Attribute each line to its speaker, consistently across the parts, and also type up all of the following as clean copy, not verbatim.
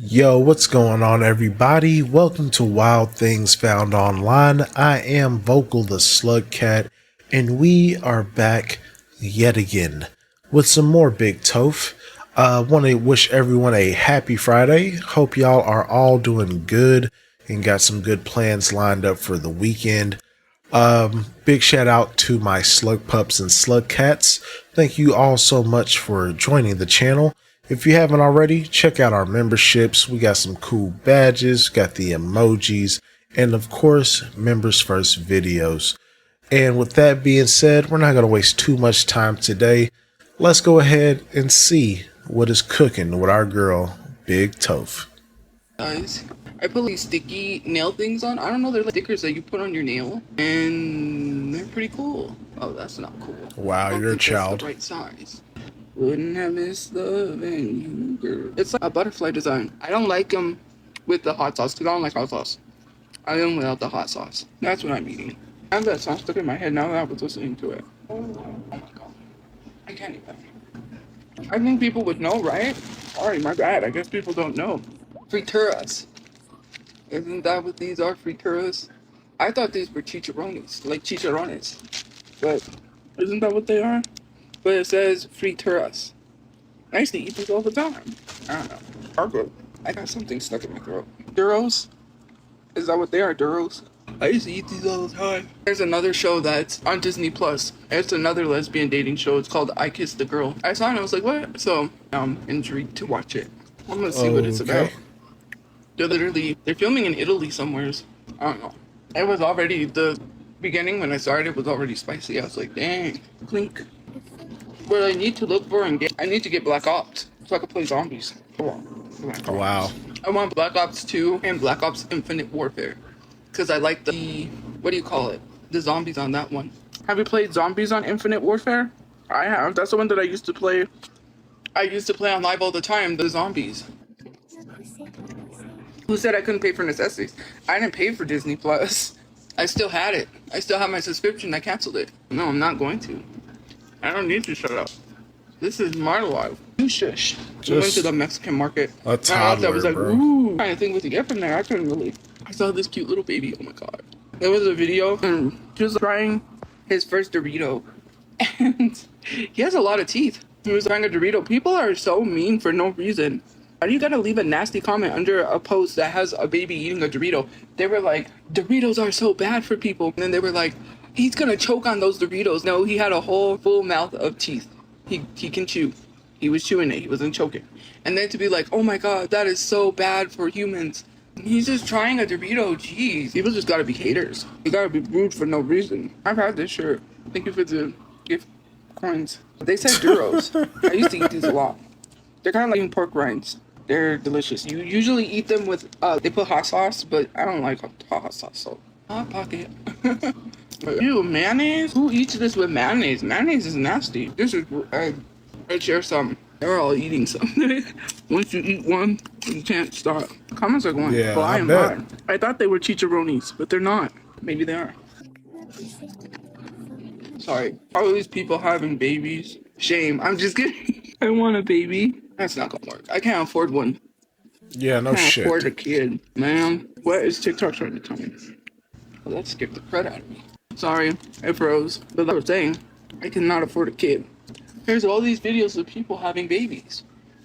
Speaker 1: Yo, what's going on, everybody? Welcome to Wild Things Found Online. I am Vokal the Slug Cat, and we are back yet again with some more Big Toph. Want to wish everyone a happy Friday. Hope y'all are all doing good and got some good plans lined up for the weekend. Big shout out to my slug pups and slug cats. Thank you all so much for joining the channel. If you haven't already, check out our memberships. We got some cool badges, got the emojis, and of course, members first videos. And with that being said, we're not going to waste too much time today. Let's go ahead and see what is cooking with our girl, Big Toph.
Speaker 2: Guys, I put these sticky nail things on. I don't know, they're like stickers that you put on your nail, and they're pretty cool. Oh, that's not cool.
Speaker 1: Wow, you're a child.
Speaker 2: That's the right size. Wouldn't have missed loving you, girl. It's like a butterfly design. I don't like them with the hot sauce because I don't like hot sauce. I like them without the hot sauce. That's what I'm eating. I have that song stuck in my head now that I was listening to it. Oh my god. I can't even. I think people would know, right? Sorry, my bad. I guess people don't know. Frituras. Isn't that what these are, frituras? I thought these were chicharrones, like chicharrones. But isn't that what they are? But it says frituras. I used to eat these all the time. I don't know. Are good. I got something stuck in my throat. Duros? Is that what they are, Duros? I used to eat these all the time. There's another show that's on Disney Plus. It's another lesbian dating show. It's called I Kissed the Girl. I saw it and I was like, what? So I'm intrigued to watch it. I'm gonna see what it's about. They're filming in Italy somewheres. I don't know. It was already, the beginning when I started, it was already spicy. I was like, dang, clink. What I need to look for and get, I need to get Black Ops so I can play zombies.
Speaker 1: Wow.
Speaker 2: I want Black Ops 2 and Black Ops Infinite Warfare. Because I like the, what do you call it? The zombies on that one. Have you played zombies on Infinite Warfare? I have. That's the one that I used to play. I used to play on live all the time, the zombies. Who said I couldn't pay for necessities? I didn't pay for Disney Plus. I still had it. I still have my subscription. I canceled it. No, I'm not going to. I don't need to shut up. This is my life. You shush. We went to the Mexican market.
Speaker 1: A toddler,
Speaker 2: I was like,
Speaker 1: bro.
Speaker 2: ooh, trying to think what to get from there. I couldn't really. I saw this cute little baby. Oh my god. There was a video and he was trying his first Dorito. And he has a lot of teeth. He was trying a Dorito. People are so mean for no reason. Why do you gotta leave a nasty comment under a post that has a baby eating a Dorito? They were like, Doritos are so bad for people. And then they were like, he's gonna choke on those Doritos. No, he had a whole full mouth of teeth. He can chew. He was chewing it. He wasn't choking. And then to be like, oh my god, that is so bad for humans. He's just trying a Dorito. Jeez. People just gotta be haters. You gotta be rude for no reason. I've had this shirt. Thank you for the gift coins. They said Duros. I used to eat these a lot. They're kind of like pork rinds. They're delicious. You usually eat them with, they put hot sauce, but I don't like hot sauce, so. Hot pocket. Ew, mayonnaise? Who eats this with mayonnaise? Mayonnaise is nasty. This is, I share some. They're all eating some. Once you eat one, you can't stop. Comments are going fly and by. I thought they were chicharrones, but they're not. Maybe they are. Sorry. All these people having babies. Shame. I'm just kidding. I want a baby. That's not gonna work. I can't afford one.
Speaker 1: Yeah, no shit.
Speaker 2: I can't afford a kid. Man, what is TikTok trying to tell me? Well, that scared the crud out of me. Sorry, I froze. But like I was saying, I cannot afford a kid. There's all these videos of people having babies.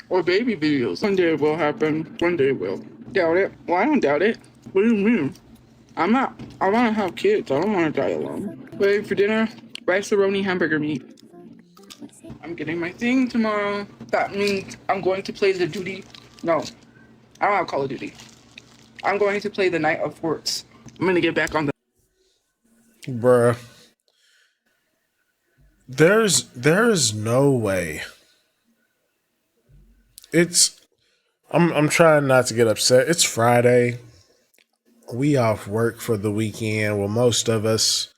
Speaker 2: Or baby videos. One day it will happen. One day it will. Doubt it. Well, I don't doubt it. What do you mean? I want to have kids. I don't want to die alone. Wait for dinner. Rice-a-roni hamburger meat. I'm getting my thing tomorrow. That means I'm going to play the duty. No, I don't have Call of Duty. I'm going to play the Night of Forts. I'm going to get back on the...
Speaker 1: Bruh. There's no way. I'm trying not to get upset. It's Friday. We off work for the weekend. Well, most of us.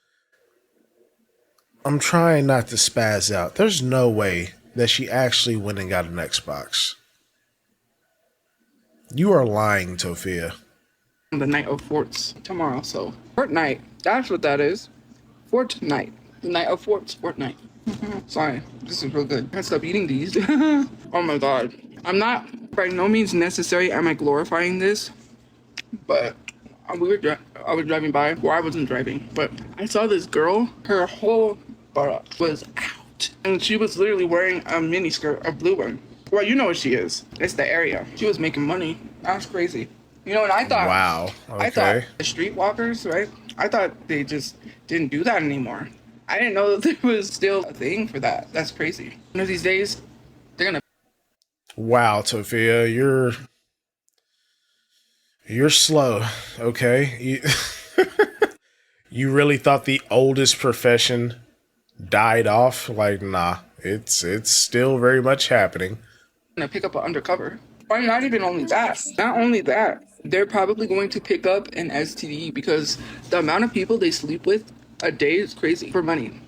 Speaker 1: I'm trying not to spaz out. There's no way that she actually went and got an Xbox. You are lying, Tophia.
Speaker 2: The Night of Forts tomorrow, so Fortnite. That's what that is. Fortnite. The Night of Forts. Fortnite. Sorry, this is real good. I can't stop eating these. Oh my god. I'm not By no means necessary am I glorifying this, but I was driving by. Well, I wasn't driving, but I saw this girl. Her whole butt was out, and she was literally wearing a mini skirt, a blue one. Well, you know what she is. It's the area. She was making money. That's crazy. You know, and
Speaker 1: Wow.
Speaker 2: I thought
Speaker 1: Okay.
Speaker 2: the streetwalkers, right? I thought they just didn't do that anymore. I didn't know that there was still a thing for that. That's crazy. One of these days, they're gonna.
Speaker 1: Wow, Tophia, you're slow. Okay. You really thought the oldest profession died off? Like, nah. It's still very much happening.
Speaker 2: Pick up an undercover. Or not even only that. Not only that, they're probably going to pick up an STD because the amount of people they sleep with a day is crazy for money.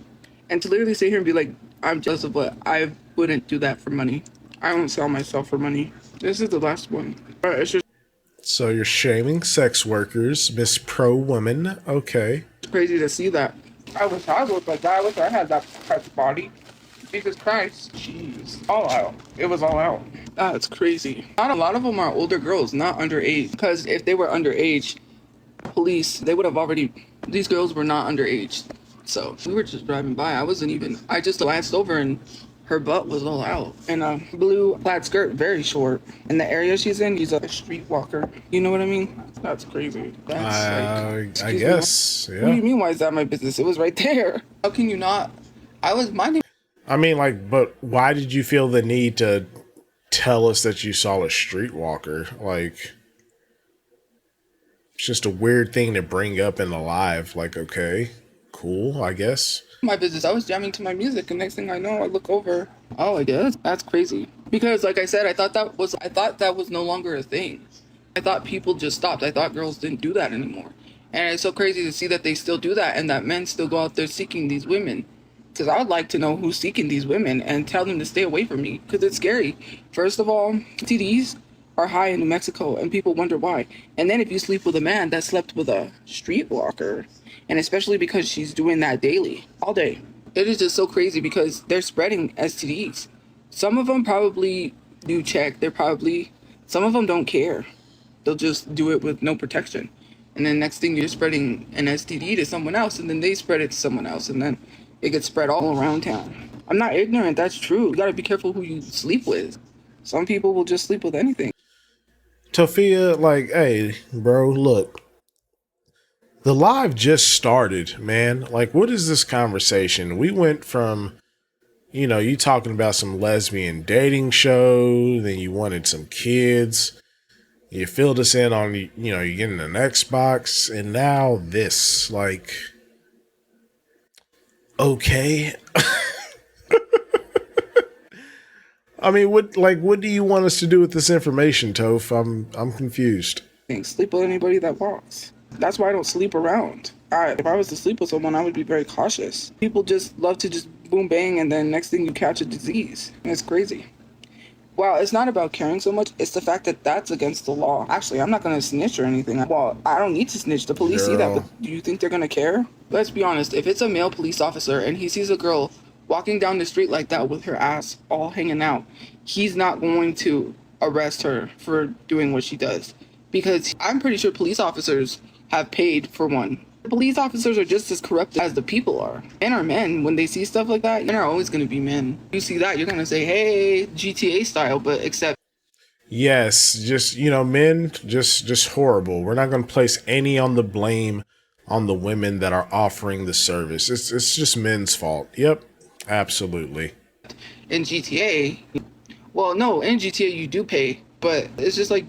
Speaker 2: And to literally sit here and be like, I'm jealous of what, I wouldn't do that for money. I don't sell myself for money. This is the last one. But it's just
Speaker 1: So you're shaming sex workers, Miss Pro Woman. Okay.
Speaker 2: crazy to see that. I wish I looked like that. I wish I had that type of body. Jesus Christ. Jeez. All out. It was all out. That's crazy. Not a lot of them are older girls, not underage. Because if they were underage, police, they would have already, these girls were not underage. So we were just driving by. I just glanced over and her butt was all out. And a blue plaid skirt, very short. In the area she's in, he's a streetwalker. You know what I mean? That's crazy. That's
Speaker 1: I guess.
Speaker 2: What do you
Speaker 1: Yeah.
Speaker 2: mean, why is that my business? It was right there. How can you not? I was minding.
Speaker 1: I mean, like, but why did you feel the need to tell us that you saw a streetwalker? Like, it's just a weird thing to bring up in the live. Like, okay, cool, I guess.
Speaker 2: My business. I was jamming to my music, and next thing I know, I look over. Oh, I guess that's crazy. Because, like I said, I thought that was no longer a thing. I thought people just stopped. I thought girls didn't do that anymore. And it's so crazy to see that they still do that, and that men still go out there seeking these women. Because I would like to know who's seeking these women and tell them to stay away from me. Because it's scary. First of all, TDs are high in New Mexico, and people wonder why. And then if you sleep with a man that slept with a streetwalker, and especially because she's doing that daily, all day, it is just so crazy because they're spreading STDs. Some of them probably do check. Some of them don't care. They'll just do it with no protection. And then next thing you're spreading an STD to someone else, and then they spread it to someone else, and then it gets spread all around town. I'm not ignorant, that's true. You gotta be careful who you sleep with. Some people will just sleep with anything.
Speaker 1: Tophia, like, hey, bro, look. The live just started, man. Like, what is this conversation? We went from, you talking about some lesbian dating show, then you wanted some kids. You filled us in on, you're getting an Xbox, and now this. Like, okay. I mean, what do you want us to do with this information, Toph? I'm confused.
Speaker 2: Sleep with anybody that walks. That's why I don't sleep around. If I was to sleep with someone, I would be very cautious. People just love to just boom bang, and then next thing you catch a disease. And it's crazy. Well, it's not about caring so much. It's the fact that that's against the law. Actually, I'm not going to snitch or anything. Well, I don't need to snitch. The police see that, but do you think they're going to care? Let's be honest. If it's a male police officer and he sees a girl walking down the street like that with her ass all hanging out, he's not going to arrest her for doing what she does. Because I'm pretty sure police officers have paid for one. Police officers are just as corrupt as the people are. Men are men. When they see stuff like that, men are always going to be men. You see that, you're going to say, hey, GTA style, but except.
Speaker 1: Yes, just, men, just horrible. We're not going to place any on the blame on the women that are offering the service. It's just men's fault. Yep, absolutely.
Speaker 2: In GTA, well, no, in GTA you do pay, but it's just like,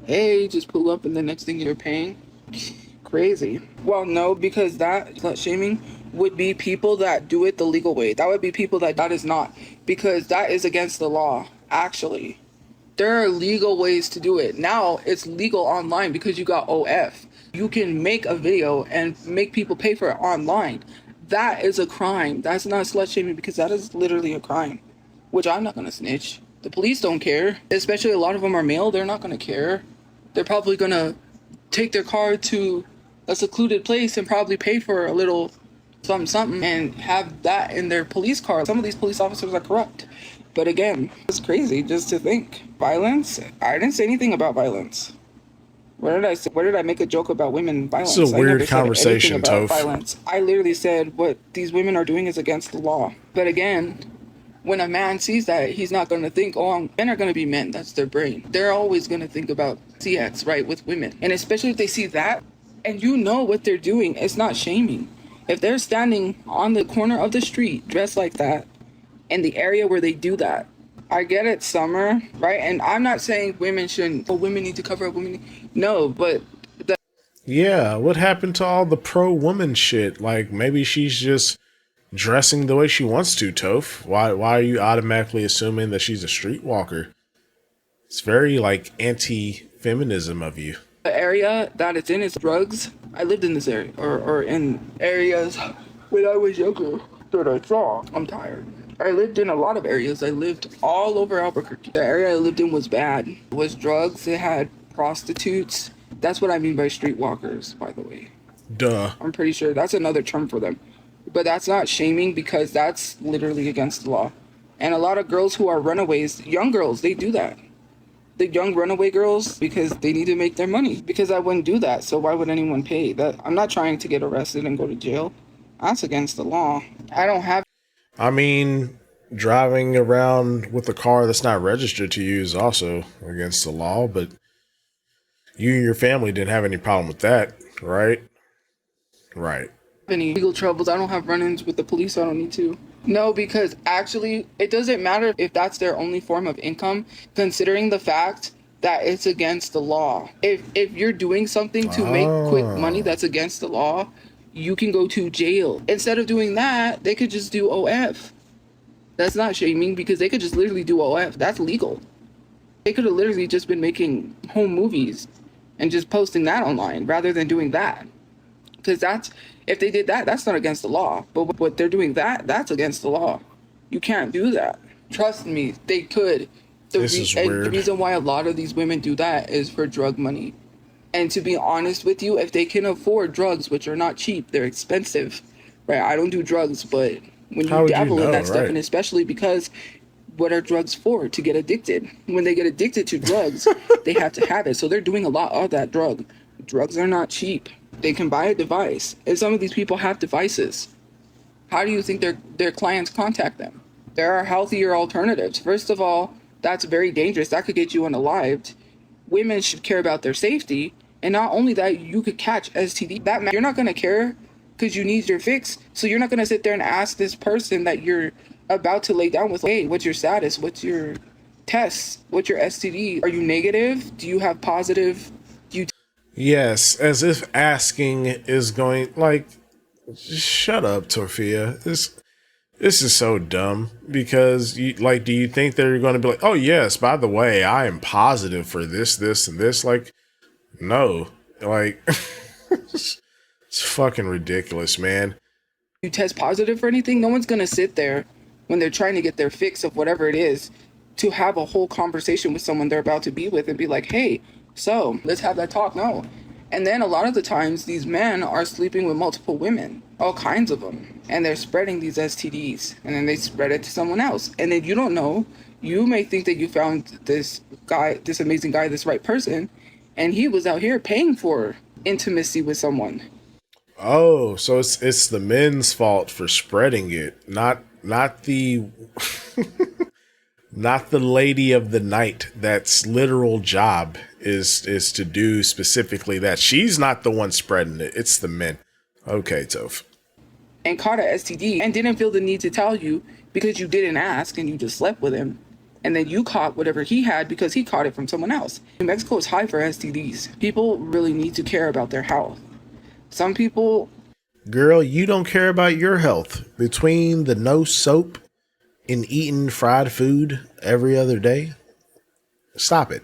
Speaker 2: hey, just pull up and the next thing you're paying. Crazy. Well, no, because that slut shaming would be people that do it the legal way. That would be people that is not, because that is against the law, actually. There are legal ways to do it. Now it's legal online because you got OF. You can make a video and make people pay for it online. That is a crime. That's not slut shaming because that is literally a crime, which I'm not going to snitch. The police don't care, especially a lot of them are male. They're not going to care. They're probably going to take their car to a secluded place and probably pay for a little something and have that in their police car. Some of these police officers are corrupt. But again, it's crazy just to think. Violence? I didn't say anything about violence. Where did I say, where did I make a joke about women
Speaker 1: This is a
Speaker 2: violence? I never
Speaker 1: weird
Speaker 2: said anything
Speaker 1: conversation,
Speaker 2: about
Speaker 1: Toph.
Speaker 2: violence. I literally said what these women are doing is against the law. But again, when a man sees that, he's not going to think, oh, men are going to be men. That's their brain. They're always going to think about CX, right, with women. And especially if they see that and you know what they're doing, it's not shaming. If they're standing on the corner of the street dressed like that in the area where they do that, I get it, summer, right? And I'm not saying women shouldn't, oh, women need to cover up, no, but
Speaker 1: Yeah, what happened to all the pro-woman shit? Like, maybe she's just dressing the way she wants to, Toph. Why are you automatically assuming that she's a streetwalker? It's very, like, anti-feminism of you.
Speaker 2: the area that it's in is drugs. I lived in this area, or in areas when I was younger that I saw. I'm tired. I lived in a lot of areas. I lived all over Albuquerque. The area I lived in was bad. It was drugs. It had prostitutes. That's what I mean by streetwalkers, by the way.
Speaker 1: Duh.
Speaker 2: I'm pretty sure that's another term for them. But that's not shaming because that's literally against the law. And a lot of girls who are runaways, young girls, they do that. The young runaway girls, because they need to make their money. Because I wouldn't do that, so why would anyone pay? That I'm not trying to get arrested and go to jail. That's against the law. I don't have.
Speaker 1: I mean, driving around with a car that's not registered to you is also against the law, but you and your family didn't have any problem with that, right? Right.
Speaker 2: Any legal troubles. I don't have run-ins with the police, so I don't need to. No, because actually, it doesn't matter if that's their only form of income, considering the fact that it's against the law. If you're doing something to make quick money that's against the law, you can go to jail. Instead of doing that, they could just do OF. That's not shaming because they could just literally do OF. That's legal. They could have literally just been making home movies and just posting that online rather than doing that. Because that's, if they did that, that's not against the law. But what they're doing, that's against the law. You can't do that. Trust me, they could.
Speaker 1: This is weird.
Speaker 2: The reason why a lot of these women do that is for drug money. And to be honest with you, if they can afford drugs, which are not cheap, they're expensive, right? I don't do drugs, but when you dabble in that stuff, and especially because what are drugs for? To get addicted. When they get addicted to drugs, they have to have it. So they're doing a lot of that drug. Drugs are not cheap. They can buy a device. And some of these people have devices. How do you think their clients contact them? There are healthier alternatives. First of all, that's very dangerous. That could get you unalived. Women should care about their safety. And not only that, you could catch STD. You're not going to care because you need your fix. So you're not going to sit there and ask this person that you're about to lay down with, hey, what's your status? What's your tests? What's your STD? Are you negative? Do you have positive?
Speaker 1: Yes, as if asking is going, like, shut up, Tophia. This is so dumb because, do you think they're going to be like, oh, yes, by the way, I am positive for this, this, and this? Like, no. Like, it's fucking ridiculous, man.
Speaker 2: You test positive for anything? No one's going to sit there when they're trying to get their fix of whatever it is to have a whole conversation with someone they're about to be with and be like, hey, so let's have that talk. No. And then a lot of the times these men are sleeping with multiple women, all kinds of them, and they're spreading these STDs and then they spread it to someone else. And then you don't know, you may think that you found this guy, this amazing guy, this right person, and he was out here paying for intimacy with someone.
Speaker 1: Oh, so it's the men's fault for spreading it, not the not the lady of the night that's literal job is to do specifically that. She's not the one spreading it. It's the men. Okay, Toph.
Speaker 2: And caught a STD and didn't feel the need to tell you because you didn't ask and you just slept with him. And then you caught whatever he had because he caught it from someone else. New Mexico is high for STDs. People really need to care about their health. Some people...
Speaker 1: Girl, you don't care about your health. Between the no soap and eating fried food every other day, stop it.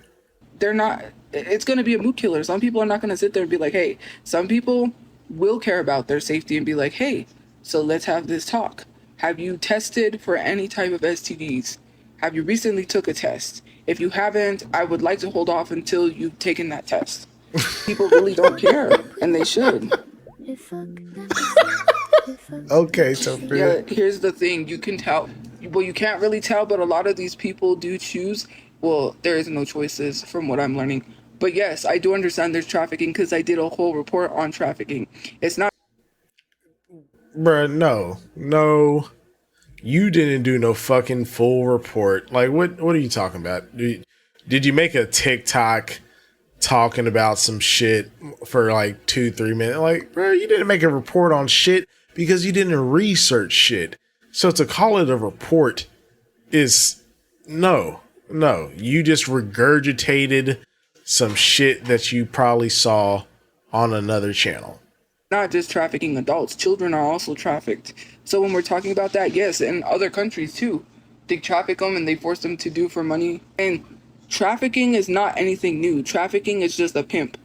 Speaker 2: They're not... It's going to be a mood killer. Some people are not going to sit there and be like, hey. Some people will care about their safety and be like, hey, so let's have this talk. Have you tested for any type of STDs? Have you recently took a test? If you haven't, I would like to hold off until you've taken that test. People really don't care, and they should.
Speaker 1: Okay, Tophia.
Speaker 2: Yeah, here's the thing. You can tell well, you can't really tell, but a lot of these people do choose. Well, there is no choices from what I'm learning. But yes, I do understand there's trafficking because I did a whole report on trafficking. It's not
Speaker 1: Bruh, no, you didn't do no fucking full report. Like, what are you talking about? Did you make a TikTok talking about some shit for like 2-3 minutes? Like, bro, you didn't make a report on shit because you didn't research shit. So to call it a report is no. You just regurgitated some shit that you probably saw on another channel.
Speaker 2: not just trafficking adults. Children are also trafficked. So when we're talking about that, yes, in other countries too, they traffic them and they force them to do for money. And trafficking is not anything new. Trafficking is just a pimp.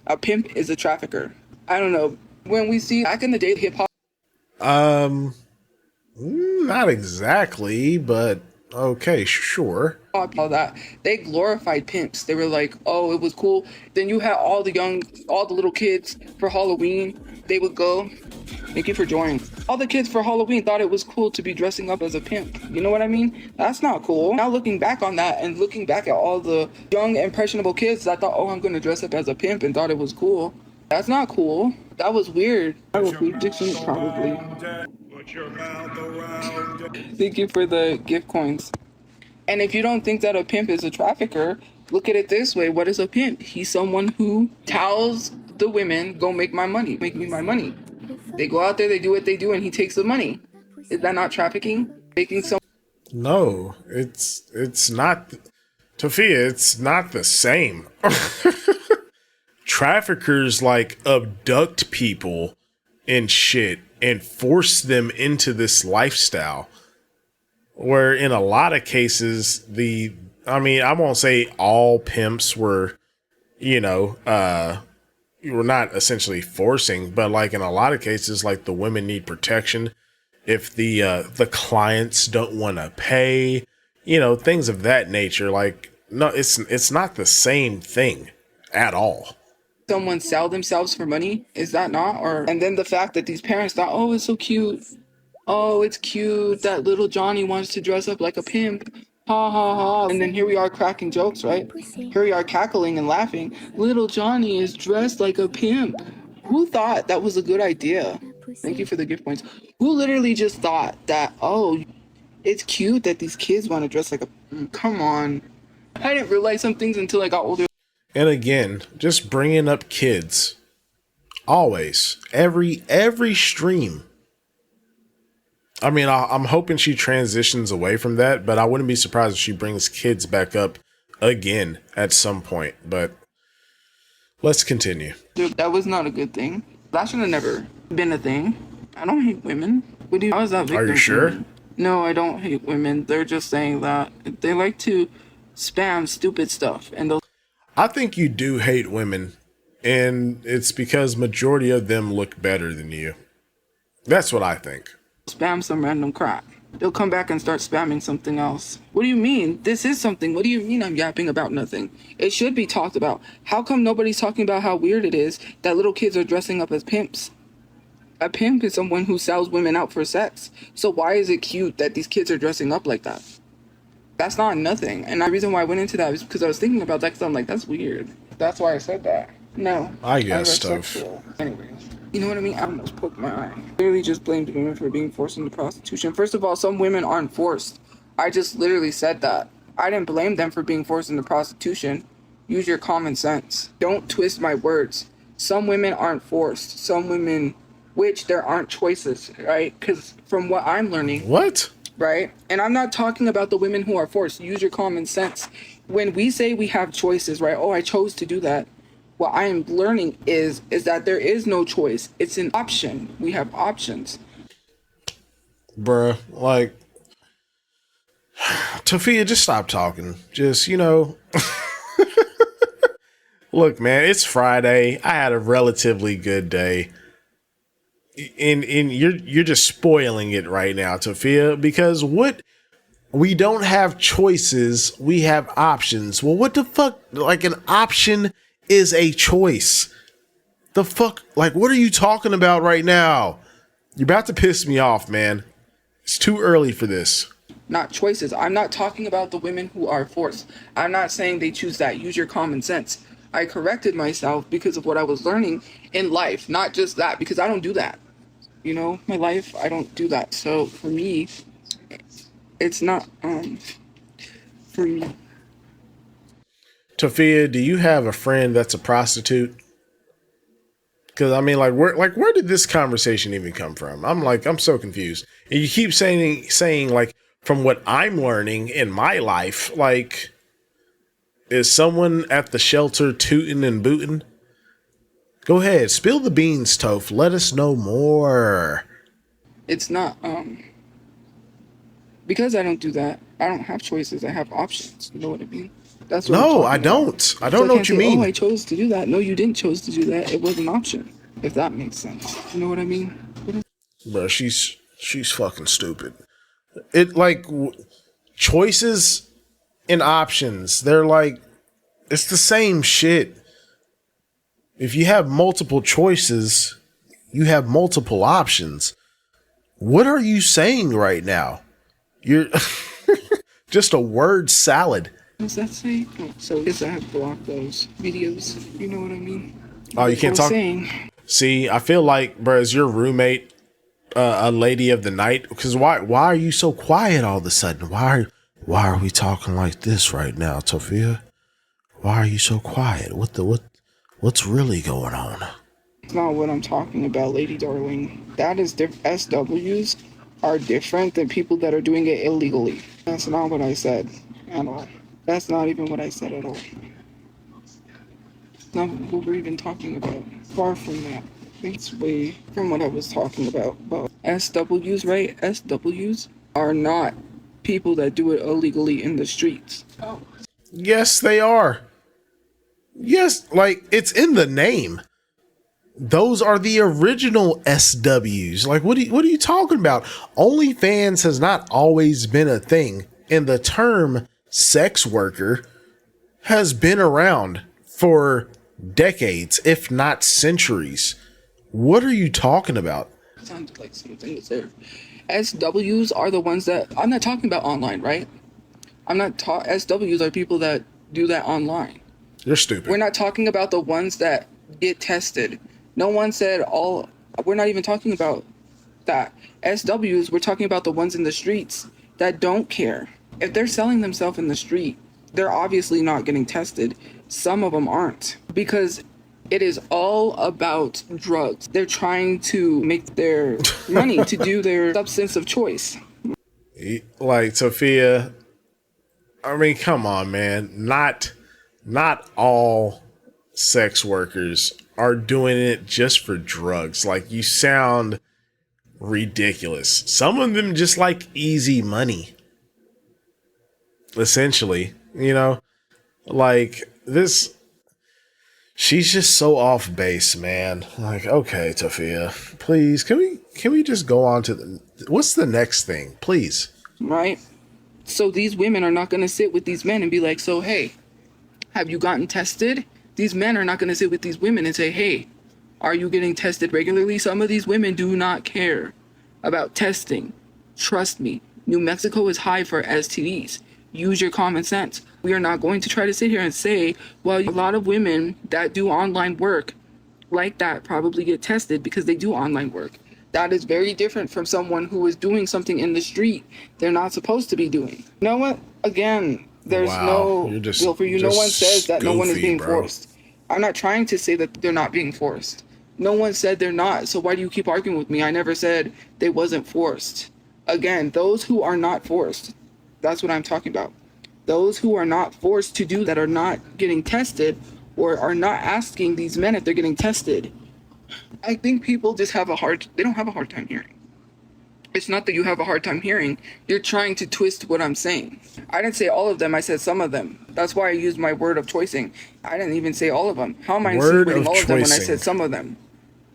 Speaker 2: A pimp is a trafficker. I don't know. When we see back in the day, hip hop.
Speaker 1: Not exactly, but okay, sure.
Speaker 2: All that they glorified pimps. They were like, oh, it was cool. Then you had all the little kids for Halloween. They would go. Thank you for joining. All the kids for Halloween thought it was cool to be dressing up as a pimp. You know what I mean? That's not cool. Now looking back on that and looking back at all the young impressionable kids that thought, oh, I'm gonna dress up as a pimp and thought it was cool. That's not cool. That was weird. I will be Dixon probably. Thank you for the gift coins. And if you don't think that a pimp is a trafficker, look at it this way. What is a pimp? He's someone who tells the women, go make my money, make me my money. They go out there, they do what they do, and he takes the money. Is that not trafficking? Making some.
Speaker 1: No, it's not. Tophia, it's not the same. Traffickers like abduct people and shit and force them into this lifestyle. Where in a lot of cases, I won't say all pimps were, you were not essentially forcing, but like in a lot of cases, like the women need protection if the clients don't want to pay, things of that nature. Like, no, it's not the same thing at all.
Speaker 2: Someone sell themselves for money? Is that not? Or and then the fact that these parents thought, oh, it's so cute. Oh, it's cute that little Johnny wants to dress up like a pimp. Ha ha ha. And then here we are cracking jokes, right? Here we are cackling and laughing. Little Johnny is dressed like a pimp. Who thought that was a good idea? Thank you for the gift points. Who literally just thought that, oh, it's cute that these kids want to dress like a... Come on. I didn't realize some things until I got older.
Speaker 1: And again, just bringing up kids. Always. Every stream. I mean, I'm hoping she transitions away from that, but I wouldn't be surprised if she brings kids back up again at some point. But let's continue.
Speaker 2: Dude, that was not a good thing. That should have never been a thing. I don't hate women. How is that victim?
Speaker 1: Are you sure?
Speaker 2: No, I don't hate women. They're just saying that they like to spam stupid stuff. And those.
Speaker 1: I think you do hate women, and it's because majority of them look better than you. That's what I think.
Speaker 2: Spam some random crap. They'll come back and start spamming something else. What do you mean? This is something. What do you mean I'm yapping about nothing? It should be talked about. How come nobody's talking about how weird it is that little kids are dressing up as pimps? A pimp is someone who sells women out for sex. So why is it cute that these kids are dressing up like that? That's not nothing. And the reason why I went into that was because I was thinking about that because I'm like, that's weird. That's why I said that. No.
Speaker 1: I guess stuff.
Speaker 2: Anyways. You know what I mean? I almost poked my eye. Literally just blamed women for being forced into prostitution. First of all, some women aren't forced. I just literally said that. I didn't blame them for being forced into prostitution. Use your common sense. Don't twist my words. Some women aren't forced. Some women, which there aren't choices, right? Because from what I'm learning.
Speaker 1: What?
Speaker 2: Right? And I'm not talking about the women who are forced. Use your common sense. When we say we have choices, right? Oh, I chose to do that. What I am learning is that there is no choice. It's an option. We have options.
Speaker 1: Bruh, like, Tophia, just stop talking. Just, look, man, it's Friday. I had a relatively good day. And you're just spoiling it right now, Tophia, because we don't have choices, we have options. Well, what the fuck? Like, an option is a choice. The fuck? Like, what are you talking about right now? You're about to piss me off, man. It's too early for this.
Speaker 2: not choices. I'm not talking about the women who are forced. I'm not saying they choose that. Use your common sense. I corrected myself because of what I was learning in life, not just that, because I don't do that. You know, my life, I don't do that. So for me, it's not for me.
Speaker 1: Tophia, do you have a friend that's a prostitute? Because I mean, where did this conversation even come from? I'm so confused. And you keep saying like, from what I'm learning in my life, like, is someone at the shelter tooting and booting? Go ahead, spill the beans, Toph. Let us know more.
Speaker 2: It's not because I don't do that. I don't have choices. I have options. You know what I mean? That's what I'm
Speaker 1: No, I
Speaker 2: talking about.
Speaker 1: don't. I
Speaker 2: So
Speaker 1: don't
Speaker 2: I
Speaker 1: know
Speaker 2: can't
Speaker 1: what you
Speaker 2: say, oh,
Speaker 1: mean.
Speaker 2: I chose to do that. No, you didn't chose to do that. It was an option. If that makes sense. You know what I mean?
Speaker 1: Bro, she's fucking stupid. It like choices and options. They're like, it's the same shit. If you have multiple choices, you have multiple options. What are you saying right now? You're just a word salad.
Speaker 2: What does that say? Oh, so because I have blocked those videos. You know what I mean?
Speaker 1: Oh, you
Speaker 2: Like I
Speaker 1: can't
Speaker 2: was
Speaker 1: talk.
Speaker 2: saying.
Speaker 1: See, I feel like, bro, is your roommate a lady of the night? Because why are you so quiet all of a sudden? Why are we talking like this right now, Tophia? Why are you so quiet? What's really going on?
Speaker 2: It's not what I'm talking about, Lady Darling. That is SWs are different than people that are doing it illegally. That's not what I said at all. That's not even what I said at all. It's not what we're even talking about. Far from that. I think it's way from what I was talking about. But SWs, right? SWs are not people that do it illegally in the streets. Oh.
Speaker 1: Yes, they are. Yes, like it's in the name. Those are the original SWs. Like, what are you talking about? OnlyFans has not always been a thing, and the term sex worker has been around for decades, if not centuries. What are you talking about?
Speaker 2: Sounds like something is there. SWs are the ones that I'm not talking about online, right? I'm not SWs are people that do that online.
Speaker 1: You're stupid.
Speaker 2: We're not talking about the ones that get tested. No one said all. We're not even talking about that. SWs, we're talking about the ones in the streets that don't care. If they're selling themselves in the street, they're obviously not getting tested. Some of them aren't because it is all about drugs. They're trying to make their money to do their substance of choice.
Speaker 1: Like, Tophia, I mean, come on, man. Not all sex workers are doing it just for drugs. Like, you sound ridiculous. Some of them just like easy money. Essentially, like this, she's just so off base, man. Like, okay, Tophia, please, can we just go on to what's the next thing, please?
Speaker 2: Right? So these women are not going to sit with these men and be like, so, hey, have you gotten tested? These men are not going to sit with these women and say, hey, are you getting tested regularly? Some of these women do not care about testing. Trust me. New Mexico is high for STDs. Use your common sense. We are not going to try to sit here and say, well, a lot of women that do online work like that probably get tested because they do online work. That is very different from someone who is doing something in the street they're not supposed to be doing. You know what? Again, there's
Speaker 1: Wow,
Speaker 2: no
Speaker 1: you're
Speaker 2: deal for you. No one says that no one is
Speaker 1: goofy,
Speaker 2: being
Speaker 1: bro.
Speaker 2: forced. I'm not trying to say that they're not being forced. No one said they're not. So why do you keep arguing with me? I never said they wasn't forced. Again, those who are not forced, that's what I'm talking about. Those who are not forced to do that are not getting tested or are not asking these men if they're getting tested. I think people just they don't have a hard time hearing. It's not that you have a hard time hearing. You're trying to twist what I'm saying. I didn't say all of them. I said some of them. That's why I used my word of choicing. I didn't even say all of them. How am I
Speaker 1: Word
Speaker 2: insinuating
Speaker 1: of
Speaker 2: all of them when I said
Speaker 1: choicing.
Speaker 2: some of them?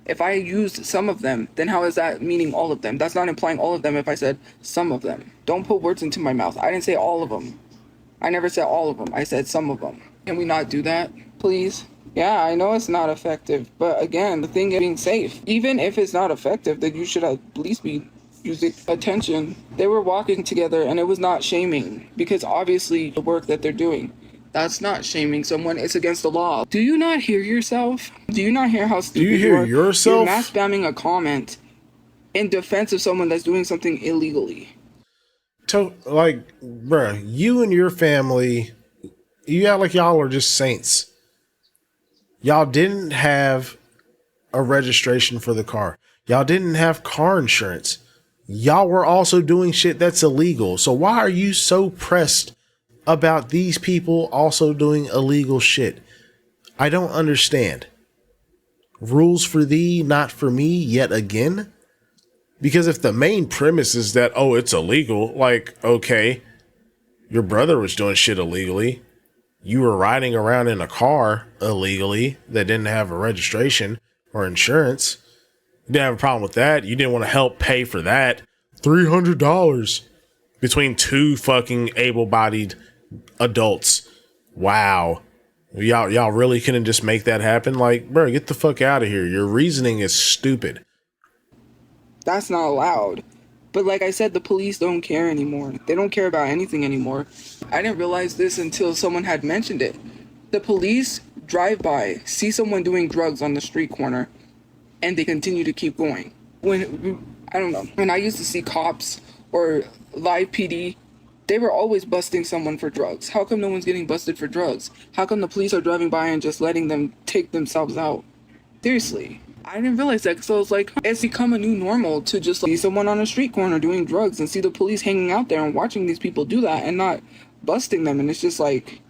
Speaker 2: If I used some of them, then how is that meaning all of them? That's not implying all of them if I said some of them. Don't put words into my mouth. I didn't say all of them. I never said all of them. I said some of them. Can we not do that, please? Yeah, I know it's not effective, but again, the thing is being safe. Even if it's not effective, then you should at least be using attention. They were walking together and it was not shaming because obviously the work that they're doing. That's not shaming someone. It's against the law. Do you not hear yourself? Do you not hear how
Speaker 1: Do you
Speaker 2: stupid you
Speaker 1: hear
Speaker 2: are? You're mass
Speaker 1: yourself?
Speaker 2: spamming a comment in defense of someone that's doing something illegally.
Speaker 1: Like, bruh, you and your family, you act like y'all are just saints. Y'all didn't have a registration for the car. Y'all didn't have car insurance. Y'all were also doing shit that's illegal. So why are you so pressed about these people also doing illegal shit? I don't understand. Rules for thee, not for me, yet again? Because if the main premise is that, oh, it's illegal, like, okay, your brother was doing shit illegally. You were riding around in a car illegally that didn't have a registration or insurance. You didn't have a problem with that. You didn't want to help pay for that. $300 between two fucking able-bodied adults. Wow. Y'all really couldn't just make that happen? Like, bro, get the fuck out of here. Your reasoning is stupid.
Speaker 2: That's not allowed. But like I said, the police don't care anymore. They don't care about anything anymore. I didn't realize this until someone had mentioned it. The police drive by, see someone doing drugs on the street corner, and they continue to keep going. I don't know, when I used to see cops or live PD, they were always busting someone for drugs. How come no one's getting busted for drugs? How come the police are driving by and just letting them take themselves out? Seriously. I didn't realize that because I was like, it's become a new normal to just see someone on a street corner doing drugs and see the police hanging out there and watching these people do that and not busting them. And it's just like,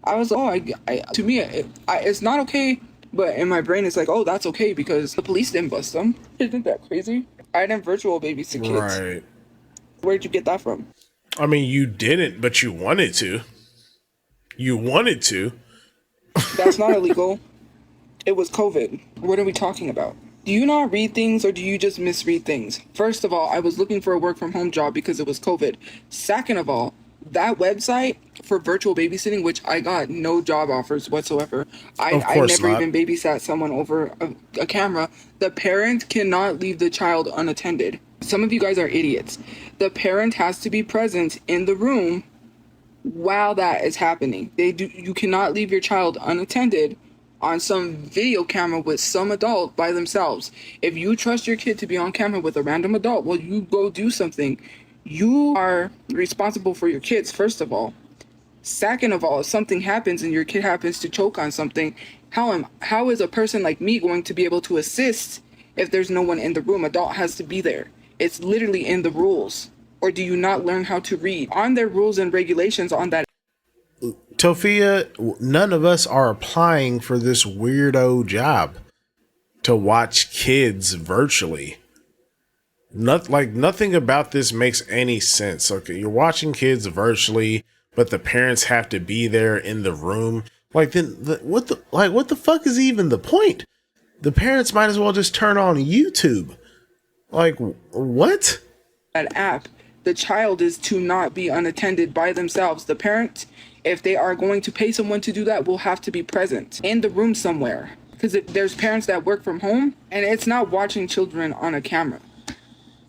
Speaker 2: I was, to me, it's not okay. But in my brain, it's like, oh, that's okay because the police didn't bust them. Isn't that crazy? I didn't virtual babysit kids.
Speaker 1: Right.
Speaker 2: Where'd you get that from?
Speaker 1: I mean, you didn't, but you wanted to. You wanted to.
Speaker 2: That's not illegal. It was COVID. What are we talking about? Do you not read things or do you just misread things? First of all, I was looking for a work from home job because it was COVID. Second of all, that website for virtual babysitting, which I got no job offers whatsoever. I never even babysat someone over a camera. The parent cannot leave the child unattended. Some of you guys are idiots. The parent has to be present in the room while that is happening. You cannot leave your child unattended on some video camera with some adult by themselves. If you trust your kid to be on camera with a random adult, well, you go do something. You are responsible for your kids, first of all. Second of all, if something happens and your kid happens to choke on something, how is a person like me going to be able to assist if there's no one in the room? Adult has to be there. It's literally in the rules. Or do you not learn how to read? On their rules and regulations on that.
Speaker 1: Tophia, none of us are applying for this weirdo job to watch kids virtually. Nothing about this makes any sense. Okay, you're watching kids virtually, but the parents have to be there in the room. What the fuck is even the point? The parents might as well just turn on YouTube. Like, what?
Speaker 2: That app, the child is to not be unattended by themselves. The parent, if they are going to pay someone to do that, will have to be present in the room somewhere. Because if there's parents that work from home, and it's not watching children on a camera.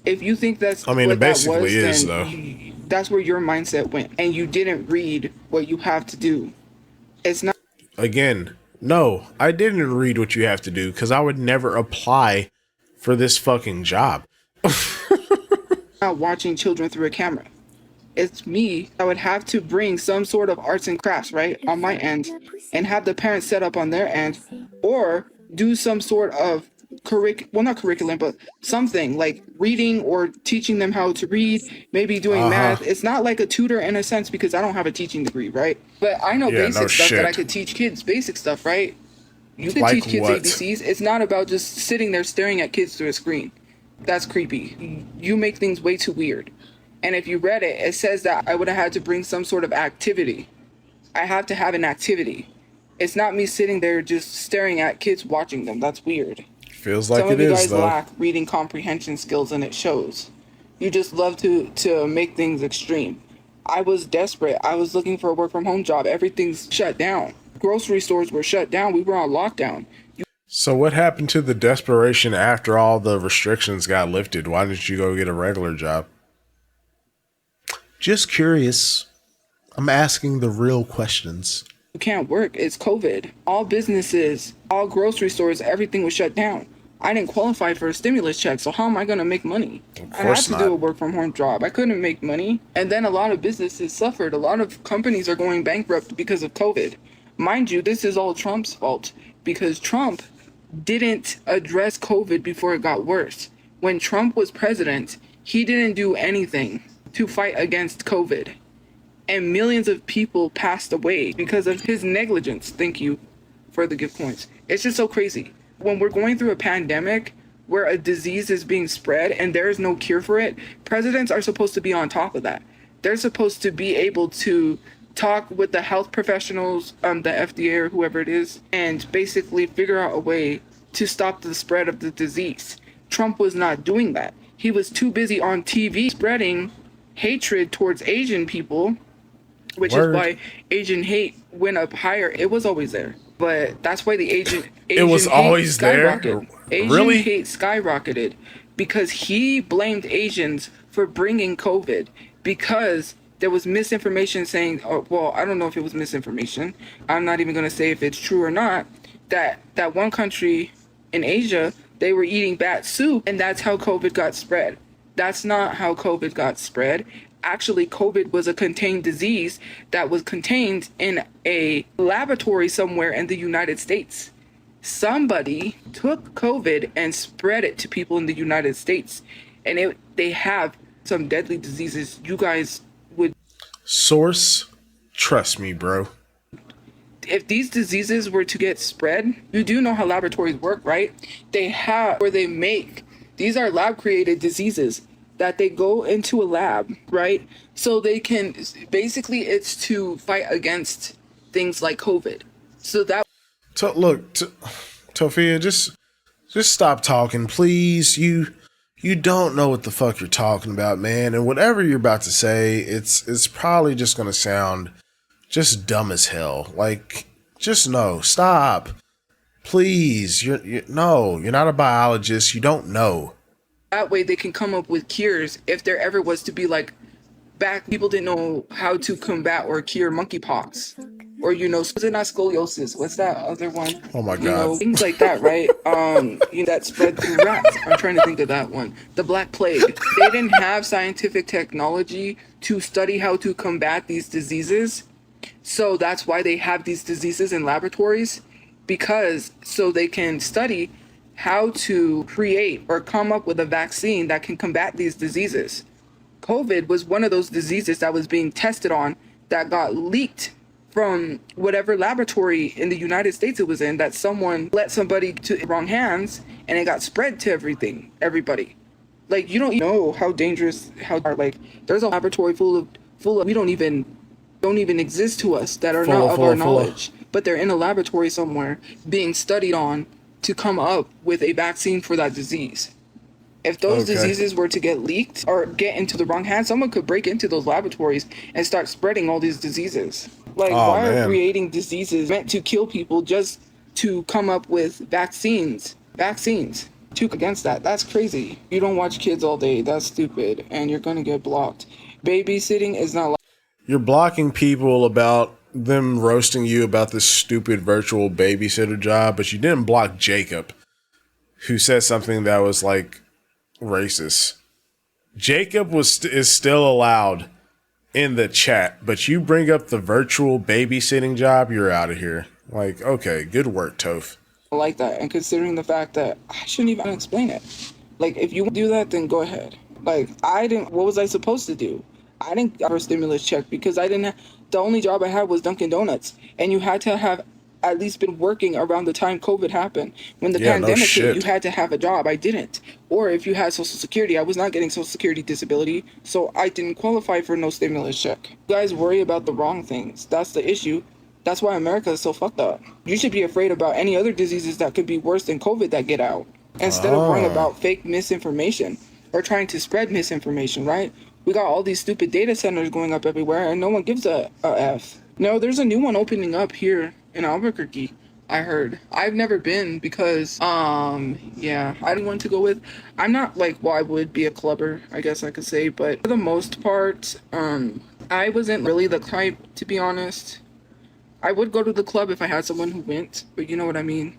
Speaker 2: If you think that's
Speaker 1: it
Speaker 2: what
Speaker 1: basically
Speaker 2: that was,
Speaker 1: is,
Speaker 2: then that's where your mindset went. And you didn't read what you have to do. It's not.
Speaker 1: Again, no, I didn't read what you have to do because I would never apply for this fucking job.
Speaker 2: Not watching children through a camera. It's me. I would have to bring some sort of arts and crafts, right, on my end, and have the parents set up on their end, or do some sort of not curriculum, but something like reading or teaching them how to read, maybe doing math. It's not like a tutor in a sense because I don't have a teaching degree, right? But I know basic stuff that I could teach kids, basic stuff, right? You can teach kids ABCs. It's not about just sitting there staring at kids through a screen. That's creepy. You make things way too weird. And if you read it, it says that I would have had to bring some sort of activity. I have to have an activity. It's not me sitting there just staring at kids watching them. That's weird.
Speaker 1: Feels like
Speaker 2: Some of you guys lack reading comprehension skills and it shows. You just love to make things extreme. I was desperate. I was looking for a work from home job. Everything's shut down. Grocery stores were shut down. We were on lockdown.
Speaker 1: So what happened to the desperation after all the restrictions got lifted? Why didn't you go get a regular job? Just curious. I'm asking the real questions.
Speaker 2: You can't work. It's COVID. All businesses, all grocery stores, everything was shut down. I didn't qualify for a stimulus check, so how am I going to make money?
Speaker 1: Of
Speaker 2: I had
Speaker 1: course
Speaker 2: to do a
Speaker 1: not.
Speaker 2: work from home job. I couldn't make money. And then a lot of businesses suffered. A lot of companies are going bankrupt because of COVID. Mind you, this is all Trump's fault because Trump didn't address COVID before it got worse. When Trump was president, he didn't do anything to fight against COVID. And millions of people passed away because of his negligence. Thank you for the gift points. It's just so crazy. When we're going through a pandemic where a disease is being spread and there is no cure for it, presidents are supposed to be on top of that. They're supposed to be able to talk with the health professionals, the FDA or whoever it is, and basically figure out a way to stop the spread of the disease. Trump was not doing that. He was too busy on TV spreading hatred towards Asian people, which
Speaker 1: Word.
Speaker 2: is why Asian hate went up higher. It was always there, but that's why the Asian
Speaker 1: It was
Speaker 2: hate
Speaker 1: always there?
Speaker 2: skyrocketed. Asian
Speaker 1: Really?
Speaker 2: hate skyrocketed because he blamed Asians for bringing COVID because there was misinformation saying, oh, well, I don't know if it was misinformation. I'm not even going to say if it's true or not, that one country in Asia, they were eating bat soup and that's how COVID got spread. That's not how COVID got spread. Actually, COVID was a contained disease that was contained in a laboratory somewhere in the United States. Somebody took COVID and spread it to people in the United States. And they have some deadly diseases. You guys would,
Speaker 1: Source? Trust me, bro.
Speaker 2: if these diseases were to get spread, you do know how laboratories work, right? They have, where they make, these are lab created diseases that they go into a lab, right? So they can, basically it's to fight against things like COVID. So that
Speaker 1: Look, Tophia, just stop talking, please. You don't know what the fuck you're talking about, man. And whatever you're about to say, it's probably just gonna sound just dumb as hell. Like, just no, stop, please. You're no, you're not a biologist. You don't know.
Speaker 2: that way they can come up with cures if there ever was to be like back people didn't know how to combat or cure monkeypox. Or was it not scoliosis? What's that other one?
Speaker 1: Oh my God.
Speaker 2: Things like that, right? That spread through rats. I'm trying to think of that one. The Black Plague. They didn't have scientific technology to study how to combat these diseases. So that's why they have these diseases in laboratories, because so they can study how to create or come up with a vaccine that can combat these diseases. COVID was one of those diseases that was being tested on that got leaked from whatever laboratory in the United States it was in, that someone let somebody to the wrong hands and it got spread to everybody. Like, you don't know how dangerous, like there's a laboratory full of we don't even exist to us that are not of our knowledge, but they're in a laboratory somewhere being studied on to come up with a vaccine for that disease. If those diseases were to get leaked or get into the wrong hands, someone could break into those laboratories and start spreading all these diseases. Like, why are creating diseases meant to kill people just to come up with vaccines to against that? That's crazy. You don't watch kids all day. That's stupid. And you're going to get blocked. Babysitting is not like...
Speaker 1: You're blocking people about them roasting you about this stupid virtual babysitter job, but you didn't block Jacob, who said something that was like racist. Jacob is still allowed in the chat, but you bring up the virtual babysitting job, you're out of here. Like, okay, good work, Toph.
Speaker 2: like that, and considering the fact that I shouldn't even explain it. Like, if you do that, then go ahead. Like, what was I supposed to do? I didn't get a stimulus check because the only job I had was Dunkin' Donuts, and you had to have at least been working around the time COVID happened. When the pandemic hit, you had to have a job. I didn't. Or if you had Social Security, I was not getting Social Security disability, so I didn't qualify for no stimulus check. You guys worry about the wrong things. That's the issue. That's why America is so fucked up. You should be afraid about any other diseases that could be worse than COVID that get out, instead of worrying about fake misinformation or trying to spread misinformation, right? We got all these stupid data centers going up everywhere and no one gives a F. No, there's a new one opening up here in Albuquerque. I heard. I've never been because yeah, I didn't want to go with. I'm not like, well, I would be a clubber, I guess I could say, but for the most part, I wasn't really the type, to be honest. I would go to the club if I had someone who went, but you know what I mean.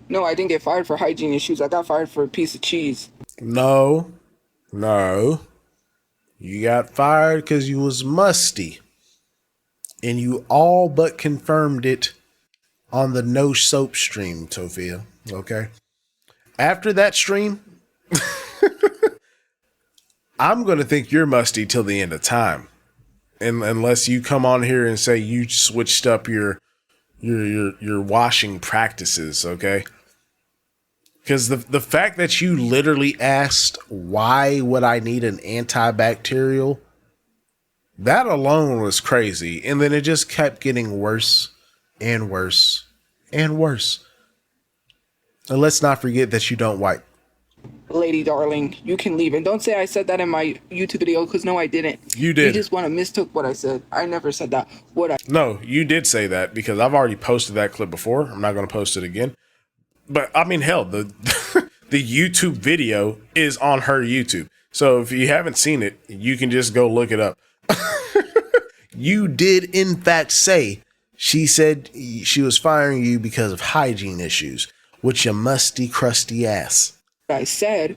Speaker 2: No, I didn't get fired for hygiene issues. I got fired for a piece of cheese.
Speaker 1: No, no. You got fired because you was musty. And you all but confirmed it on the no soap stream, Tophia. Okay. After that stream, I'm going to think you're musty till the end of time. And unless you come on here and say you switched up your washing practices, okay? Because the fact that you literally asked why would I need an antibacterial, that alone was crazy. And then it just kept getting worse and worse and worse. And let's not forget that you don't wipe.
Speaker 2: Lady darling, you can leave. And don't say I said that in my YouTube video, because no, I didn't.
Speaker 1: You did.
Speaker 2: You just want to mistook what I said. I never said that.
Speaker 1: No, you did say that because I've already posted that clip before. I'm not going to post it again. But I mean, hell, the the YouTube video is on her YouTube. So if you haven't seen it, you can just go look it up. You did, in fact, say she said she was firing you because of hygiene issues with your musty, crusty ass.
Speaker 2: What I said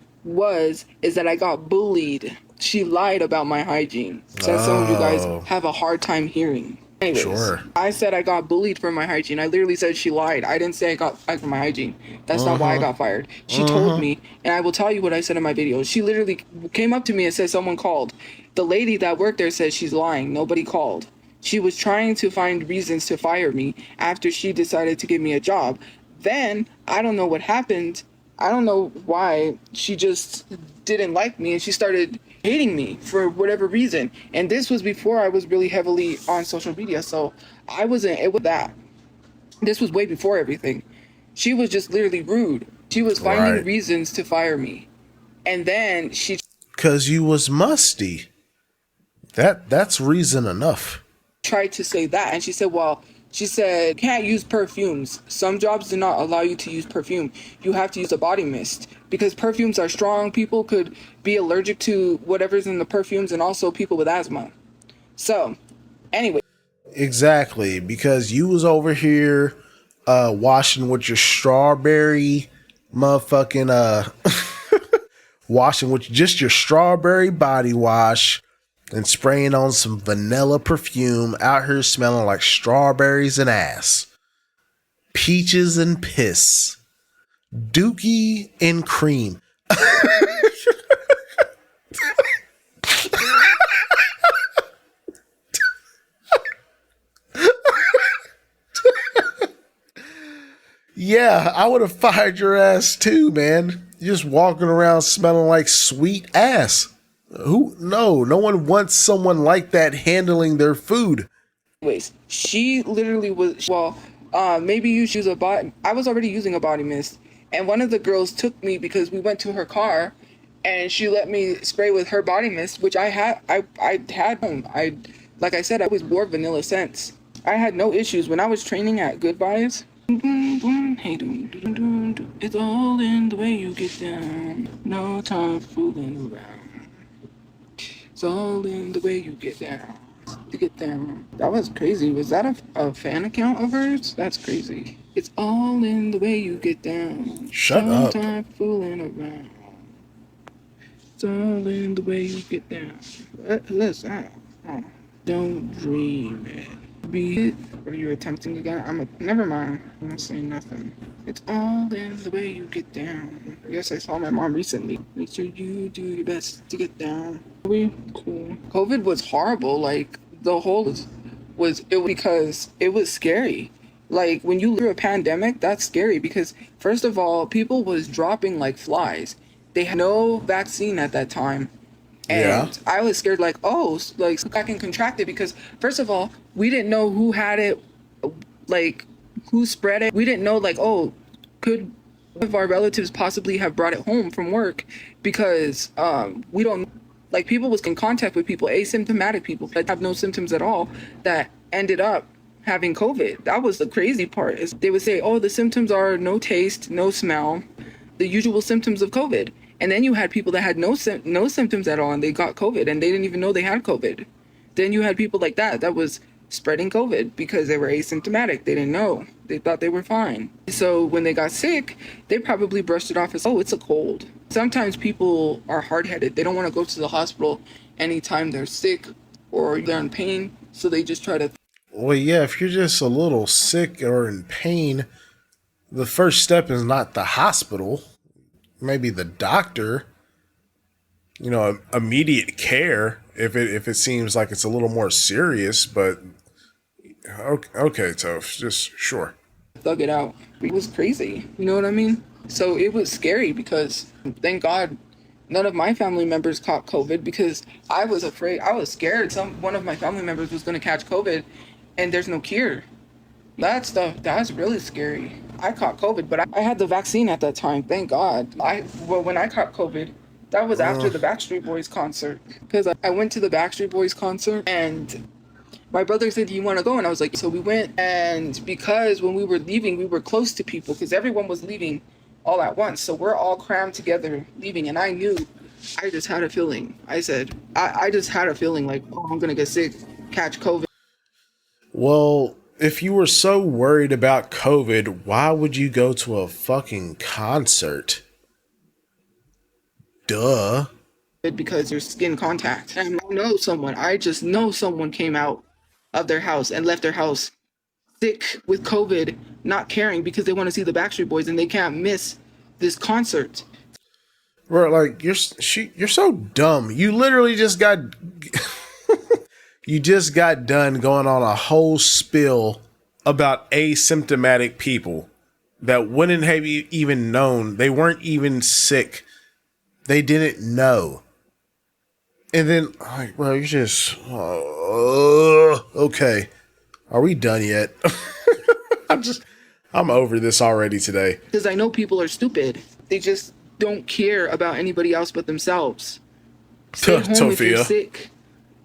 Speaker 2: is that I got bullied. She lied about my hygiene. So some of you guys have a hard time hearing. Anyways,
Speaker 1: Sure.
Speaker 2: I said I got bullied for my hygiene. I literally said she lied. I didn't say I got fired for my hygiene. That's not why I got fired. She told me, and I will tell you what I said in my video. She literally came up to me and said someone called. The lady that worked there said she's lying. Nobody called. She was trying to find reasons to fire me after she decided to give me a job. Then, I don't know what happened. I don't know why she just didn't like me and she started hating me for whatever reason. And this was before I was really heavily on social media. So I wasn't, it was that. This was way before everything. She was just literally rude. She was finding reasons to fire me. And then she...
Speaker 1: Because you was musty. That's reason enough.
Speaker 2: Tried to say that. And she said, well... She said, can't use perfumes. Some jobs do not allow you to use perfume. You have to use a body mist because perfumes are strong. People could be allergic to whatever's in the perfumes, and also people with asthma. So, anyway.
Speaker 1: Exactly, because you was over here washing with your strawberry motherfucking washing with just your strawberry body wash and spraying on some vanilla perfume, out here smelling like strawberries and ass, peaches and piss, dookie and cream. Yeah, I would have fired your ass too, man. You're just walking around smelling like sweet ass. No one wants someone like that handling their food.
Speaker 2: Anyways, she literally was, well, maybe you should use a body. I was already using a body mist, and one of the girls took me because we went to her car, and she let me spray with her body mist, which I had home. Like I said, I always wore vanilla scents. I had no issues when I was training at Good Vibes. Hey, it's all in the way you get down. No time for fooling around. It's all in the way you get down. To get down. That was crazy. Was that a fan account of hers? That's crazy. It's all in the way you get down.
Speaker 1: Shut up.
Speaker 2: No time fooling around. It's all in the way you get down. What's that? Oh. Don't dream it. Be it. What are you attempting again? Never mind. I'm not saying nothing. It's all in the way you get down. I guess I saw my mom recently. Make sure you do your best to get down. Cool. COVID was horrible. Like, the whole was because it was scary. Like, when you live through a pandemic, that's scary because, first of all, people was dropping like flies. They had no vaccine at that time. And I was scared, like, oh, like, I can contract it because, first of all, we didn't know who had it, like, who spread it. We didn't know, like, oh, could one of our relatives possibly have brought it home from work because we don't, like, people was in contact with people, asymptomatic people that have no symptoms at all, that ended up having COVID. That was the crazy part. Is they would say, oh, the symptoms are no taste, no smell, the usual symptoms of COVID. And then you had people that had no symptoms at all, and they got COVID, and they didn't even know they had COVID. Then you had people like that was spreading COVID because they were asymptomatic. They didn't know. They thought they were fine. So when they got sick, they probably brushed it off as, oh, it's a cold. Sometimes people are hard-headed. They don't want to go to the hospital anytime they're sick or they're in pain. So they just try to.
Speaker 1: Well, yeah, if you're just a little sick or in pain, the first step is not the hospital, maybe the doctor, immediate care if it seems like it's a little more serious, but okay, Toph, just sure.
Speaker 2: Thug it out. It was crazy. You know what I mean? So it was scary because thank God none of my family members caught COVID because I was afraid. I was scared one of my family members was going to catch COVID and there's no cure. That stuff, that's really scary. I caught COVID, but I had the vaccine at that time. Thank God. When I caught COVID, that was after the Backstreet Boys concert because I went to the Backstreet Boys concert and my brother said, do you want to go? And I was like, so we went. And because when we were leaving, we were close to people because everyone was leaving all at once. So we're all crammed together leaving. And I knew, I just had a feeling. I said, I just had a feeling like, oh, I'm going to get sick, catch COVID.
Speaker 1: Well, if you were so worried about COVID, why would you go to a fucking concert? Duh.
Speaker 2: Because there's skin contact. And I just know someone came out of their house and left their house sick with COVID, not caring because they want to see the Backstreet Boys and they can't miss this concert.
Speaker 1: Bro, like you're so dumb. You literally just got you just got done going on a whole spill about asymptomatic people that wouldn't have even known. They weren't even sick. They didn't know. And then, like, bro, you just okay. Are we done yet? I'm over this already today.
Speaker 2: Because I know people are stupid. They just don't care about anybody else but themselves. Stay home if you're sick.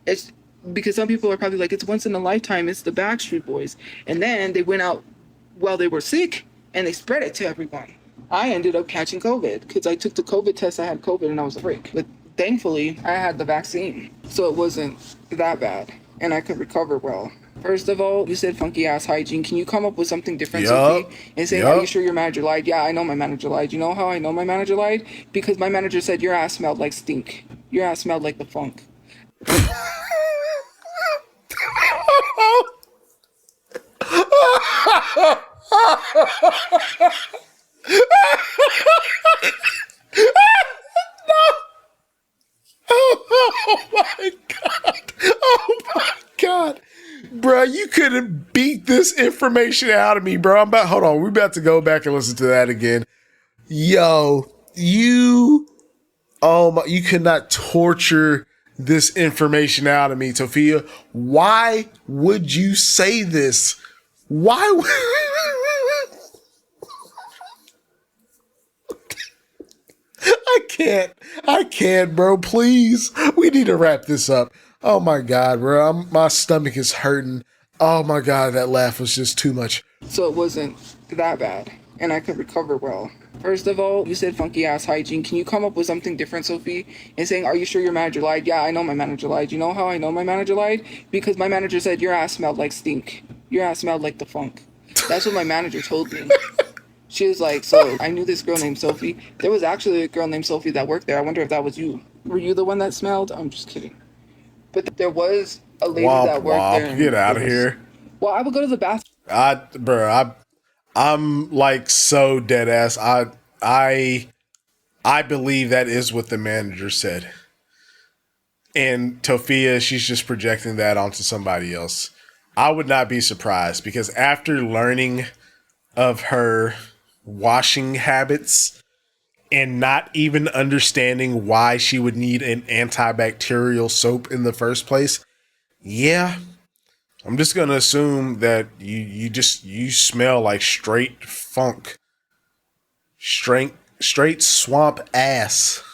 Speaker 2: It's because some people are probably like, it's once in a lifetime. It's the Backstreet Boys. And then they went out while they were sick and they spread it to everyone. I ended up catching COVID because I took the COVID test. I had COVID and I was a freak. But thankfully, I had the vaccine. So it wasn't that bad and I could recover well. First of all, you said funky ass hygiene. Can you come up with something different, Sophie? And say, are you sure your manager lied? Yeah, I know my manager lied. You know how I know my manager lied? Because my manager said your ass smelled like stink. Your ass smelled like the funk.
Speaker 1: Oh my God. Oh my God. Bro, you couldn't beat this information out of me, bro. Hold on. We're about to go back and listen to that again. Yo, you could not torture this information out of me, Tophia. Why would you say this? Why would I can't, bro. Please. We need to wrap this up. Oh my God, bro. My stomach is hurting. Oh my God, that laugh was just too much.
Speaker 2: So it wasn't that bad and I could recover well. First of all, you said funky ass hygiene. Can you come up with something different, Sophie? And saying, are you sure your manager lied? Yeah, I know my manager lied. You know how I know my manager lied? Because my manager said your ass smelled like stink. Your ass smelled like the funk. That's what my manager told me. She was like, so I knew this girl named Sophie. There was actually a girl named Sophie that worked there. I wonder if that was you. Were you the one that smelled? I'm just kidding. But there was a lady that worked there.
Speaker 1: Get out of here.
Speaker 2: Well, I would go to the bathroom.
Speaker 1: I'm like so dead ass. I believe that is what the manager said. And Tophia, she's just projecting that onto somebody else. I would not be surprised because after learning of her washing habits and not even understanding why she would need an antibacterial soap in the first place, yeah, I'm just gonna assume that you smell like straight funk, straight swamp ass.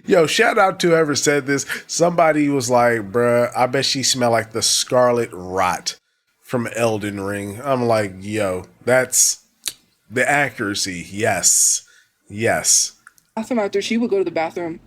Speaker 1: Yo, Yo, shout out to whoever said this. Somebody was like, bruh, I bet she smelled like the scarlet rot from Elden Ring. I'm like, yo, that's the accuracy. Yes. Yes.
Speaker 2: Bathroom after she would go to the bathroom,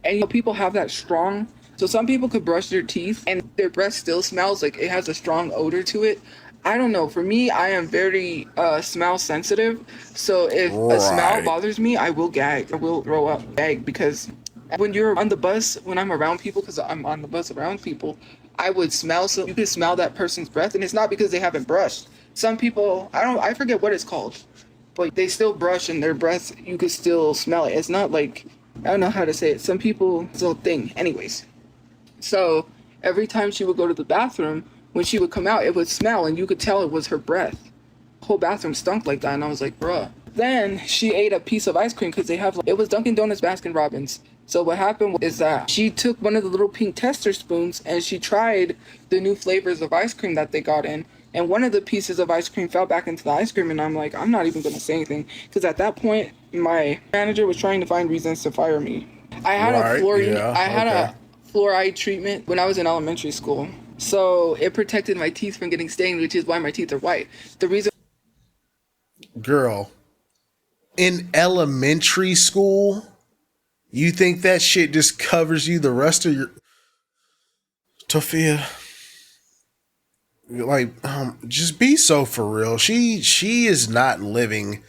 Speaker 2: and people have that strong. So some people could brush their teeth and their breath still smells like it has a strong odor to it. I don't know. For me, I am very smell sensitive. So if a smell
Speaker 1: Right.
Speaker 2: bothers me, I will gag. I will throw up, gag, because when you're on the bus, when I'm around people, because I'm on the bus around people, I would smell. So you could smell that person's breath, and it's not because they haven't brushed. Some people, I forget what it's called, but they still brush and their breath, you could still smell it. It's not like, I don't know how to say it. Some people, it's a thing. Anyways, so every time she would go to the bathroom, when she would come out, it would smell and you could tell it was her breath. The whole bathroom stunk like that, and I was like, bruh. Then she ate a piece of ice cream because they have, it was Dunkin' Donuts Baskin Robbins. So what happened is that she took one of the little pink tester spoons and she tried the new flavors of ice cream that they got in. And one of the pieces of ice cream fell back into the ice cream, and I'm like, I'm not even gonna say anything because at that point, my manager was trying to find reasons to fire me. I had
Speaker 1: Right. Yeah.
Speaker 2: I had
Speaker 1: Okay.
Speaker 2: a fluoride treatment when I was in elementary school, so it protected my teeth from getting stained, which is why my teeth are white. The reason
Speaker 1: Girl, in elementary school, you think that shit just covers you the rest of your Tophia? Like, just be so for real. She is not living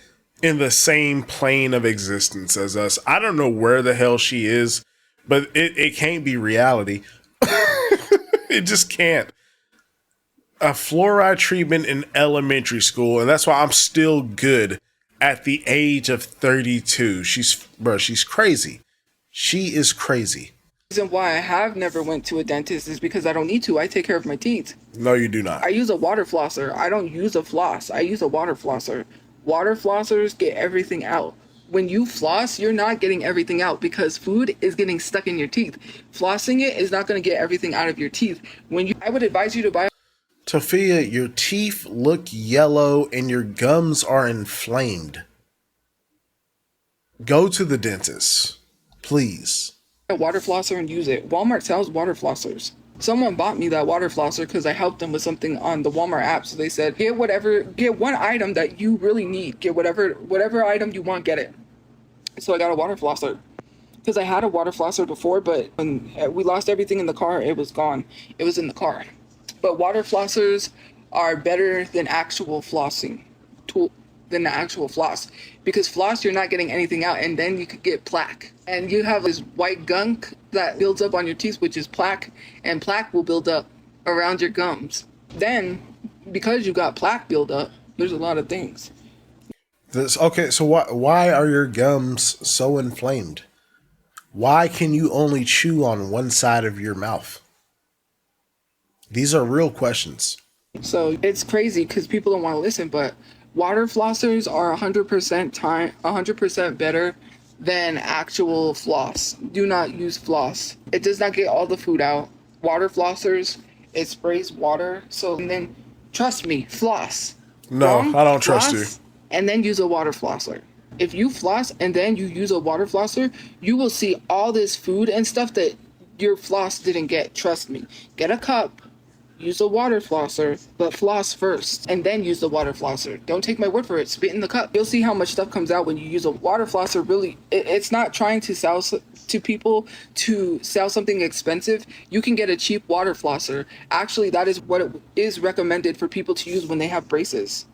Speaker 1: in the same plane of existence as us. I don't know where the hell she is, but it can't be reality. It just can't. A fluoride treatment in elementary school, and that's why I'm still good at the age of 32. She's crazy. She is crazy.
Speaker 2: why I have never went to a dentist is because I don't need to. I take care of my teeth.
Speaker 1: No, you do not.
Speaker 2: I use a water flosser. I don't use a floss. I use a water flosser. Water flossers get everything out. When you floss, you're not getting everything out because food is getting stuck in your teeth. Flossing it is not going to get everything out of your teeth. I would advise you to buy.
Speaker 1: Tophia, your teeth look yellow and your gums are inflamed. Go to the dentist, please.
Speaker 2: A water flosser and use it. Walmart sells water flossers. Someone bought me that water flosser because I helped them with something on the Walmart app. So they said, get one item that you really need. Get whatever item you want, get it. So I got a water flosser because I had a water flosser before, but when we lost everything in the car, it was gone. It was in the car. But water flossers are better than actual flossing tool than the actual floss, because floss you're not getting anything out, and then you could get plaque, and you have this white gunk that builds up on your teeth, which is plaque, and plaque will build up around your gums. Then because you got plaque build up, there's a lot of things.
Speaker 1: Okay, so why are your gums so inflamed? Why can you only chew on one side of your mouth? These are real questions.
Speaker 2: So it's crazy because people don't want to listen, but water flossers are 100% better than actual floss. Do not use floss. It does not get all the food out. Water flossers, it sprays water. So, and then trust me, floss.
Speaker 1: No, I don't trust you.
Speaker 2: And then use a water flosser. If you floss and then you use a water flosser, you will see all this food and stuff that your floss didn't get. Trust me. Get a cup. Use a water flosser, but floss first, and then use the water flosser. Don't take my word for it. Spit in the cup. You'll see how much stuff comes out when you use a water flosser. Really, it's not trying to sell to people to sell something expensive. You can get a cheap water flosser. Actually, that is what it is recommended for people to use when they have braces.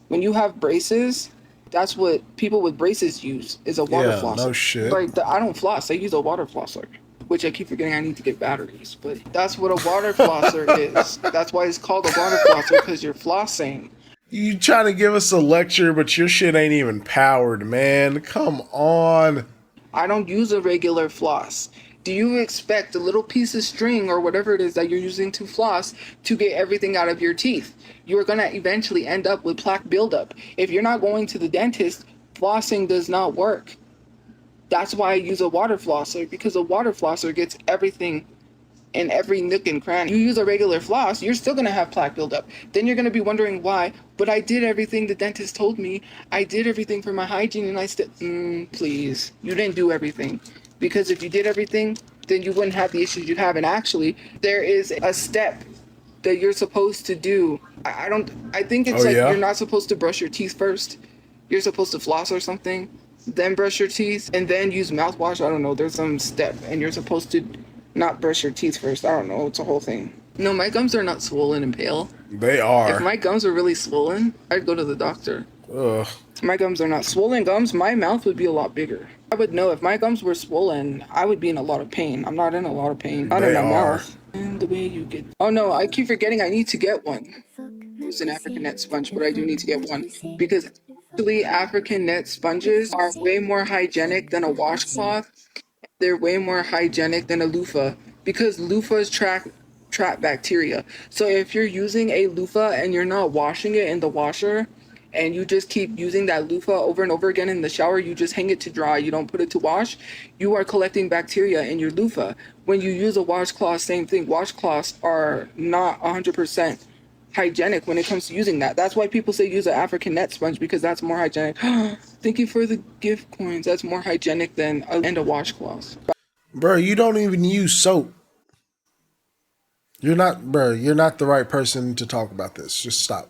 Speaker 2: When you have braces, that's what people with braces use, is a water flosser.
Speaker 1: No shit.
Speaker 2: Like, I don't floss. I use a water flosser. Which I keep forgetting I need to get batteries, but that's what a water flosser is. That's why it's called a water flosser, because you're flossing.
Speaker 1: You trying to give us a lecture, but your shit ain't even powered, man. Come on.
Speaker 2: I don't use a regular floss. Do you expect a little piece of string or whatever it is that you're using to floss to get everything out of your teeth? You're going to eventually end up with plaque buildup. If you're not going to the dentist, flossing does not work. That's why I use a water flosser, because a water flosser gets everything in every nook and cranny. You use a regular floss, you're still going to have plaque buildup. Then you're going to be wondering why, but I did everything the dentist told me. I did everything for my hygiene, and I still... please. You didn't do everything. because if you did everything, then you wouldn't have the issues you have. And actually, there is a step that you're supposed to do. I think it's
Speaker 1: Oh
Speaker 2: like you're
Speaker 1: yeah.
Speaker 2: not supposed to brush your teeth first. You're supposed to floss or something, then brush your teeth, and then use mouthwash. I don't know. There's some step, and you're supposed to not brush your teeth first. I don't know. It's a whole thing. No, my gums are not swollen and pale.
Speaker 1: They
Speaker 2: If
Speaker 1: are.
Speaker 2: my gums were really swollen, I'd go to the doctor.
Speaker 1: Ugh.
Speaker 2: My gums are not swollen gums. My mouth would be a lot bigger. I would know if my gums were swollen, I would be in a lot of pain. I'm not in a lot of pain. Not in
Speaker 1: They
Speaker 2: my
Speaker 1: are.
Speaker 2: mouth. And the way you get. Oh no, I keep forgetting I need to get one. It's an African net sponge, but I do need to get one because actually African net sponges are way more hygienic than a washcloth. They're way more hygienic than a loofah because loofahs trap bacteria. So if you're using a loofah and you're not washing it in the washer and you just keep using that loofah over and over again in the shower, you just hang it to dry, you don't put it to wash, you are collecting bacteria in your loofah. When you use a washcloth, same thing. Washcloths are not 100% hygienic when it comes to using that. That's why people say use an African net sponge because that's more hygienic. Thank you for the gift coins. That's more hygienic than a washcloth.
Speaker 1: Bro, you don't even use soap. You're not the right person to talk about this. Just stop.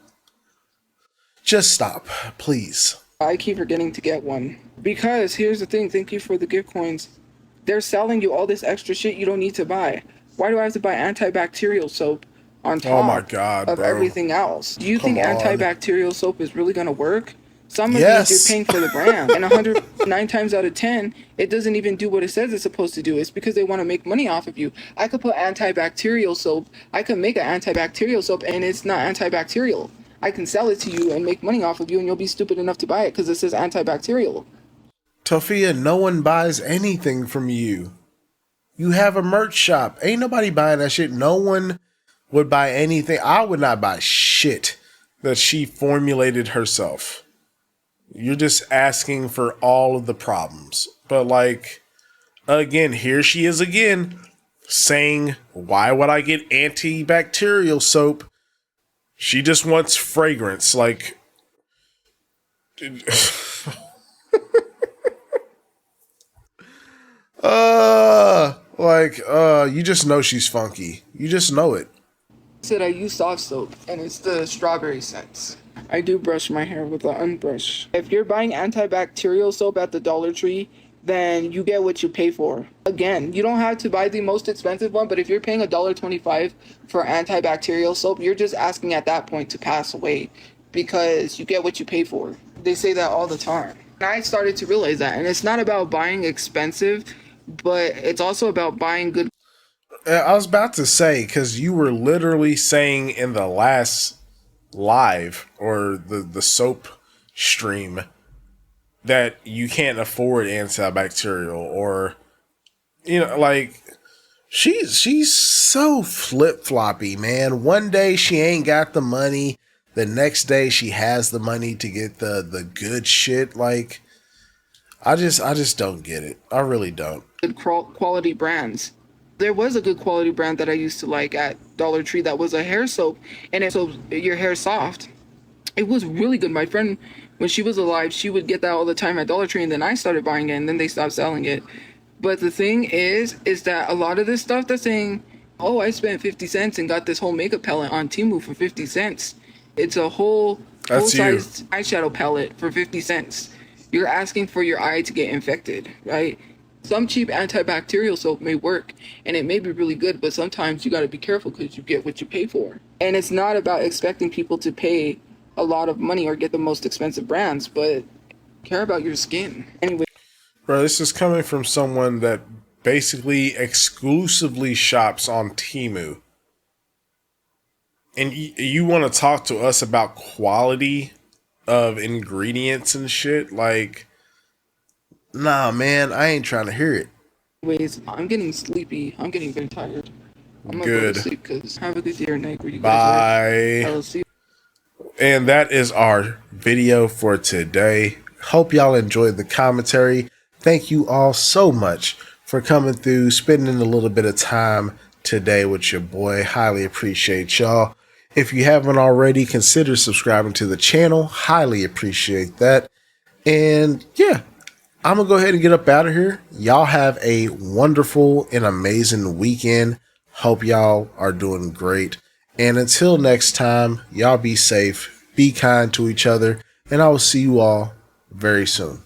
Speaker 1: Just stop, please.
Speaker 2: I keep forgetting to get one because here's the thing. Thank you for the gift coins. They're selling you all this extra shit you don't need to buy. Why do I have to buy antibacterial soap on
Speaker 1: Oh my
Speaker 2: top
Speaker 1: god,
Speaker 2: of
Speaker 1: bro.
Speaker 2: everything else? Do you
Speaker 1: Come
Speaker 2: think
Speaker 1: on.
Speaker 2: antibacterial soap is really gonna work? Some of these you're
Speaker 1: Yes.
Speaker 2: paying for the brand, and 109 times out of 10, it doesn't even do what it says it's supposed to do. It's because they want to make money off of you. I could put antibacterial soap. I could make an antibacterial soap, and it's not antibacterial. I can sell it to you and make money off of you, and you'll be stupid enough to buy it because it says antibacterial.
Speaker 1: Tophia, no one buys anything from you. You have a merch shop. Ain't nobody buying that shit. No one would buy anything. I would not buy shit that she formulated herself. You're just asking for all of the problems. But like, again, here she is again saying, why would I get antibacterial soap? She just wants fragrance. Like, you just know she's funky. You just know it.
Speaker 2: Said I use soft soap, and it's the strawberry scents. I do brush my hair with an unbrush. If you're buying antibacterial soap at the Dollar Tree, then you get what you pay for. Again, you don't have to buy the most expensive one, but if you're paying $1.25 for antibacterial soap, you're just asking at that point to pass away because you get what you pay for. They say that all the time. And I started to realize that. And it's not about buying expensive, but it's also about buying good.
Speaker 1: I was about to say, because you were literally saying in the last live or the soap stream that you can't afford antibacterial, or like she's so flip-floppy, man. One day she ain't got the money, the next day she has the money to get the good shit. Like, I just don't get it. I really don't.
Speaker 2: Good quality brands. There was a good quality brand that I used to like at Dollar Tree that was a hair soap, and it soaks your hair soft. It was really good. My friend, when she was alive, she would get that all the time at Dollar Tree, and then I started buying it, and then they stopped selling it. But the thing is that a lot of this stuff they're saying, oh, I spent 50 cents and got this whole makeup palette on Temu for 50 cents. It's a whole
Speaker 1: That's you.
Speaker 2: full-sized eyeshadow palette for 50 cents. You're asking for your eye to get infected, right? Some cheap antibacterial soap may work and it may be really good, but sometimes you got to be careful because you get what you pay for. And it's not about expecting people to pay a lot of money or get the most expensive brands, but care about your skin. Anyway,
Speaker 1: Bro, this is coming from someone that basically exclusively shops on Temu. And you want to talk to us about quality of ingredients and shit? Like, nah, man, I ain't trying to hear it.
Speaker 2: anyways, I'm getting sleepy. I'm getting very tired. I'm gonna go
Speaker 1: Good.
Speaker 2: to sleep because have a good day or night where you guys
Speaker 1: Bye.
Speaker 2: are. I will see you.
Speaker 1: And that is our video for today. Hope y'all enjoyed the commentary. Thank you all so much for coming through, spending a little bit of time today with your boy. Highly appreciate y'all. If you haven't already, consider subscribing to the channel. Highly appreciate that. And yeah, I'm going to go ahead and get up out of here. Y'all have a wonderful and amazing weekend. Hope y'all are doing great. And until next time, y'all be safe, be kind to each other, and I will see you all very soon.